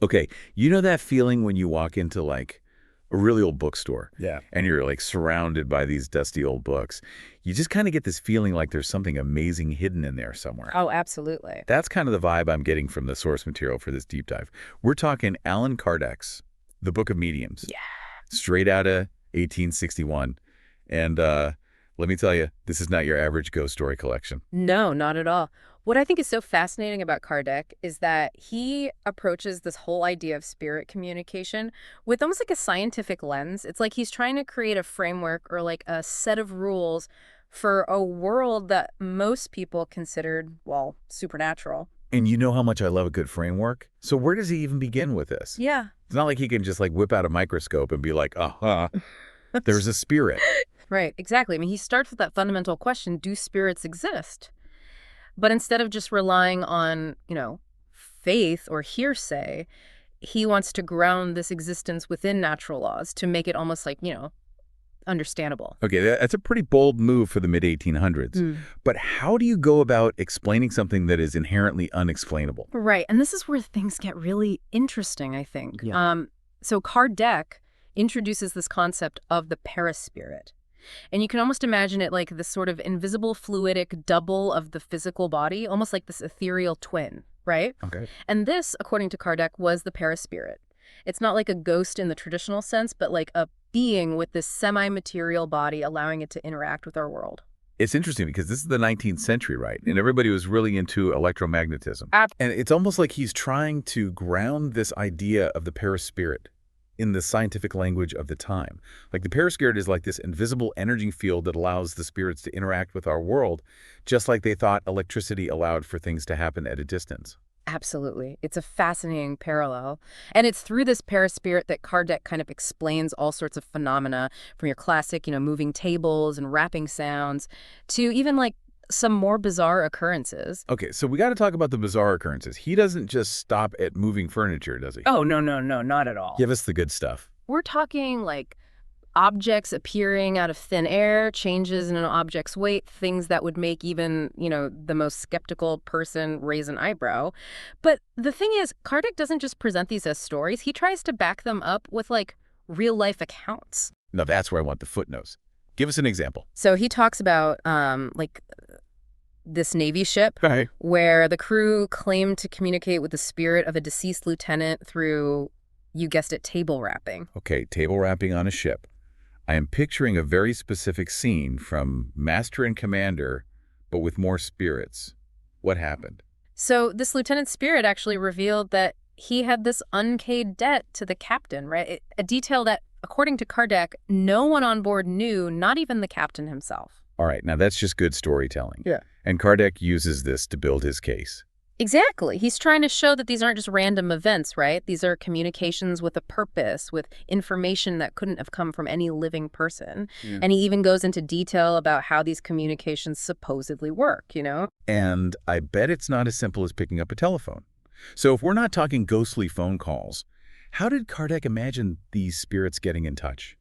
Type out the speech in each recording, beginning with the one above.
Okay, you know that feeling when you walk into like a really old bookstore Yeah. and you're like surrounded by these dusty old books. You just kind of get this feeling like there's something amazing hidden in there somewhere. Oh, absolutely. That's kind of the vibe I'm getting from the source material for this deep dive. We're talking Allan Kardec's The Book of Mediums, Yeah. straight out of 1861. And let me tell you, this is not your average ghost story collection. No, not at all. What I think is so fascinating about Kardec is that he approaches this whole idea of spirit communication with almost like a scientific lens. It's like he's trying to create a framework or like a set of rules for a world that most people considered, well, supernatural. And you know how much I love a good framework. So where does he even begin with this? Yeah. It's not like he can just like whip out a microscope and be like, uh-huh, there's a spirit. Right, exactly. I mean, he starts with that fundamental question, do spirits exist? But instead of just relying on, faith or hearsay, he wants to ground this existence within natural laws to make it almost like, understandable. Okay, that's a pretty bold move for the mid-1800s. But how do you go about explaining something that is inherently unexplainable? Right, and this is where things get really interesting, I think. Yeah. So Kardec introduces this concept of the perispirit. And you can almost imagine it like this sort of invisible fluidic double of the physical body, almost like this ethereal twin, right? Okay. And this, according to Kardec, was the perispirit. It's not like a ghost in the traditional sense, but like a being with this semi-material body allowing it to interact with our world. It's interesting because this is the 19th century, right? And everybody was really into electromagnetism. And it's almost like he's trying to ground this idea of the perispirit in the scientific language of the time. Like the perispirit is like this invisible energy field that allows the spirits to interact with our world, just like they thought electricity allowed for things to happen at a distance. Absolutely. It's a fascinating parallel. And it's through this perispirit that Kardec kind of explains all sorts of phenomena from your classic, moving tables and rapping sounds to even like some more bizarre occurrences. Okay, so we got to talk about the bizarre occurrences. He doesn't just stop at moving furniture, does he? Oh, no, not at all. Give us the good stuff. We're talking like objects appearing out of thin air, changes in an object's weight, things that would make even, the most skeptical person raise an eyebrow. But the thing is, Kardec doesn't just present these as stories. He tries to back them up with like real life accounts. Now that's where I want the footnotes. Give us an example. So he talks about this Navy ship where the crew claimed to communicate with the spirit of a deceased lieutenant through, you guessed it, table rapping. Okay, table rapping on a ship. I am picturing a very specific scene from Master and Commander, but with more spirits. What happened? So this lieutenant's spirit actually revealed that he had this unpaid debt to the captain, right? A detail that, according to Kardec, no one on board knew, not even the captain himself. All right, now that's just good storytelling. Yeah. And Kardec uses this to build his case. Exactly. He's trying to show that these aren't just random events, right? These are communications with a purpose, with information that couldn't have come from any living person. Yeah. And he even goes into detail about how these communications supposedly work, And I bet it's not as simple as picking up a telephone. So if we're not talking ghostly phone calls, how did Kardec imagine these spirits getting in touch?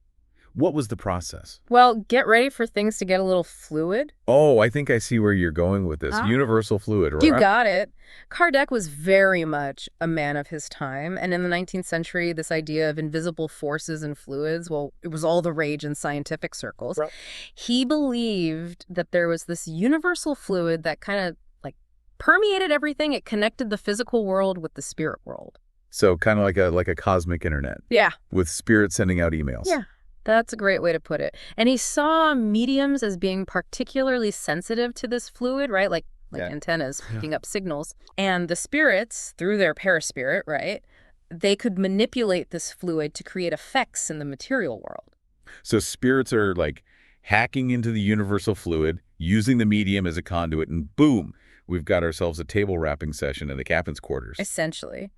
What was the process? Well, get ready for things to get a little fluid. Oh, I think I see where you're going with this. Universal fluid, right? You got it. Kardec was very much a man of his time. And in the 19th century, this idea of invisible forces and fluids, well, it was all the rage in scientific circles. Right. He believed that there was this universal fluid that kind of like permeated everything. It connected the physical world with the spirit world. So kind of like a cosmic internet. Yeah. With spirits sending out emails. Yeah. That's a great way to put it. And he saw mediums as being particularly sensitive to this fluid, right? Like antennas picking up signals. And the spirits, through their perispirit, right, they could manipulate this fluid to create effects in the material world. So spirits are like hacking into the universal fluid, using the medium as a conduit, and boom, we've got ourselves a table rapping session in the captain's quarters. Essentially.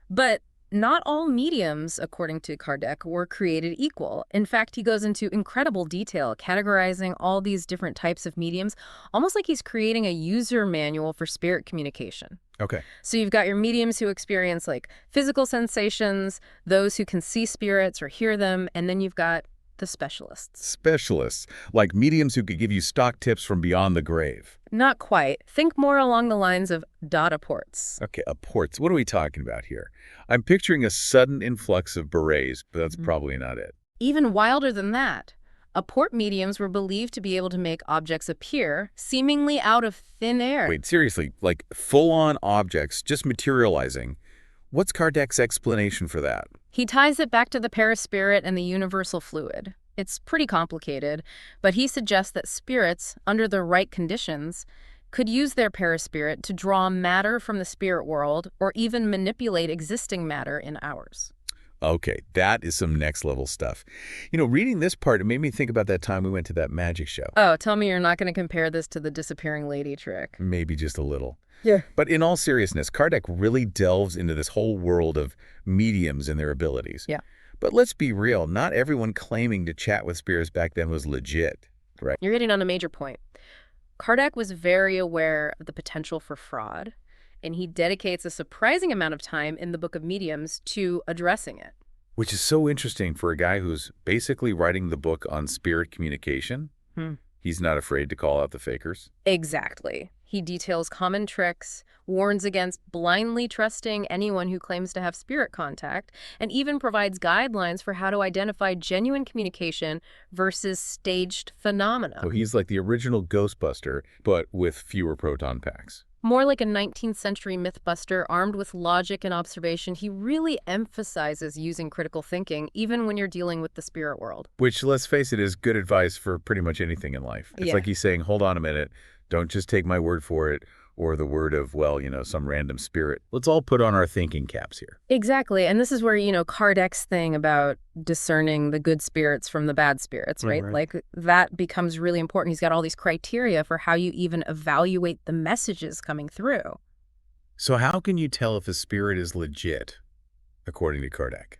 But not all mediums, according to Kardec, were created equal. In fact, he goes into incredible detail, categorizing all these different types of mediums, almost like he's creating a user manual for spirit communication. Okay. So you've got your mediums who experience like physical sensations, those who can see spirits or hear them, and then you've got the specialists. Specialists, like mediums who could give you stock tips from beyond the grave. Not quite. Think more along the lines of data ports. Okay, ports. What are we talking about here? I'm picturing a sudden influx of berets, but that's probably not it. Even wilder than that. Apport mediums were believed to be able to make objects appear seemingly out of thin air. Wait, seriously, like full-on objects just materializing. What's Kardec's explanation for that? He ties it back to the perispirit and the universal fluid. It's pretty complicated, but he suggests that spirits, under the right conditions, could use their perispirit to draw matter from the spirit world or even manipulate existing matter in ours. Okay, that is some next-level stuff. You know, reading this part, it made me think about that time we went to that magic show. Oh, tell me you're not going to compare this to the disappearing lady trick. Maybe just a little. Yeah. But in all seriousness, Kardec really delves into this whole world of mediums and their abilities. Yeah. But let's be real, not everyone claiming to chat with spirits back then was legit, right? You're hitting on a major point. Kardec was very aware of the potential for fraud, and he dedicates a surprising amount of time in the Book of Mediums to addressing it. Which is so interesting for a guy who's basically writing the book on spirit communication. He's not afraid to call out the fakers. Exactly. He details common tricks, warns against blindly trusting anyone who claims to have spirit contact, and even provides guidelines for how to identify genuine communication versus staged phenomena. So he's like the original Ghostbuster, but with fewer proton packs. More like a 19th century mythbuster armed with logic and observation, he really emphasizes using critical thinking, even when you're dealing with the spirit world. Which, let's face it, is good advice for pretty much anything in life. It's like he's saying, hold on a minute, don't just take my word for it, or the word of, well, you know, some random spirit. Let's all put on our thinking caps here. Exactly. And this is where, Kardec's thing about discerning the good spirits from the bad spirits, right? Like, that becomes really important. He's got all these criteria for how you even evaluate the messages coming through. So how can you tell if a spirit is legit, according to Kardec?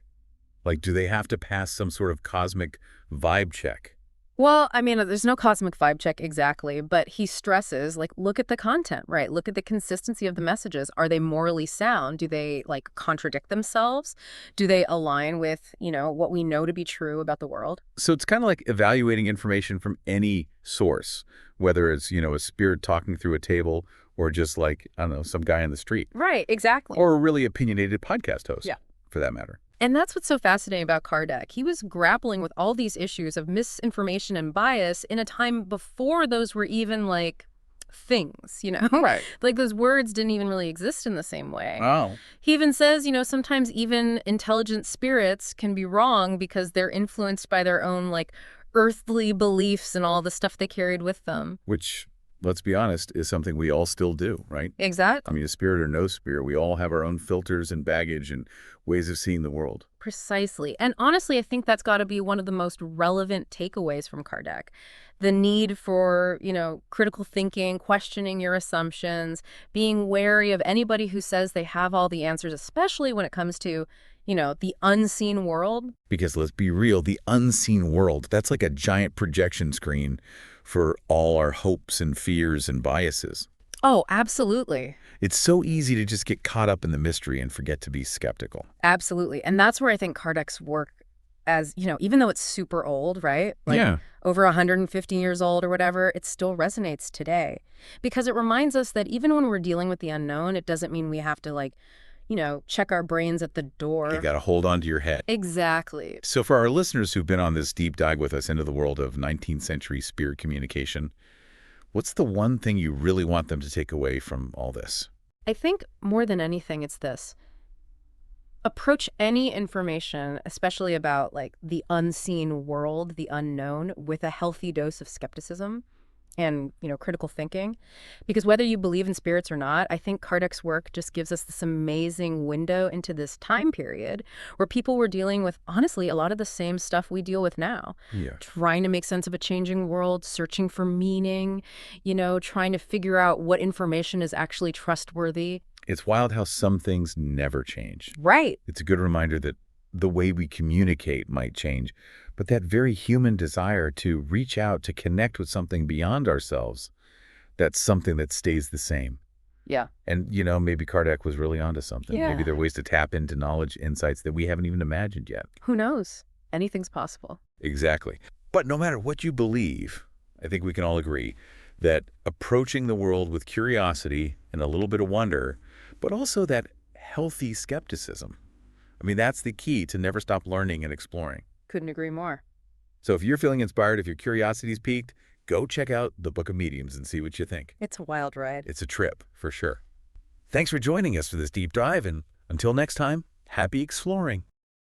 Like, do they have to pass some sort of cosmic vibe check? Well, I mean, there's no cosmic vibe check exactly, but he stresses, like, look at the content, right? Look at the consistency of the messages. Are they morally sound? Do they, like, contradict themselves? Do they align with, what we know to be true about the world? So it's kind of like evaluating information from any source, whether it's, a spirit talking through a table or just like, I don't know, some guy in the street. Right, exactly. Or a really opinionated podcast host, for that matter. And that's what's so fascinating about Kardec. He was grappling with all these issues of misinformation and bias in a time before those were even, like, things, Right. Like, those words didn't even really exist in the same way. Oh. He even says, sometimes even intelligent spirits can be wrong because they're influenced by their own, like, earthly beliefs and all the stuff they carried with them. Which, let's be honest, is something we all still do, right? Exactly. I mean, a spirit or no spirit, we all have our own filters and baggage and ways of seeing the world. Precisely. And honestly, I think that's got to be one of the most relevant takeaways from Kardec. The need for, critical thinking, questioning your assumptions, being wary of anybody who says they have all the answers, especially when it comes to, the unseen world. Because let's be real, the unseen world, that's like a giant projection screen for all our hopes and fears and biases. Oh, absolutely. It's so easy to just get caught up in the mystery and forget to be skeptical. Absolutely. And that's where I think Kardec's work as, even though it's super old, right? Like over 150 years old or whatever, it still resonates today. Because it reminds us that even when we're dealing with the unknown, it doesn't mean we have to, check our brains at the door. You got to hold on to your head. Exactly. So for our listeners who've been on this deep dive with us into the world of 19th century spirit communication, what's the one thing you really want them to take away from all this? I think more than anything, it's this. Approach any information, especially about the unseen world, the unknown, with a healthy dose of skepticism and, critical thinking. Because whether you believe in spirits or not, I think Kardec's work just gives us this amazing window into this time period where people were dealing with, honestly, a lot of the same stuff we deal with now. Yeah. Trying to make sense of a changing world, searching for meaning, trying to figure out what information is actually trustworthy. It's wild how some things never change. Right. It's a good reminder that the way we communicate might change, but that very human desire to reach out, to connect with something beyond ourselves, that's something that stays the same. Yeah. And, maybe Kardec was really onto something. Yeah. Maybe there are ways to tap into knowledge, insights that we haven't even imagined yet. Who knows? Anything's possible. Exactly. But no matter what you believe, I think we can all agree that approaching the world with curiosity and a little bit of wonder, but also that healthy skepticism. I mean, that's the key to never stop learning and exploring. Couldn't agree more. So if you're feeling inspired, if your curiosity's piqued, go check out the Book of Mediums and see what you think. It's a wild ride. It's a trip, for sure. Thanks for joining us for this deep dive, and until next time, happy exploring.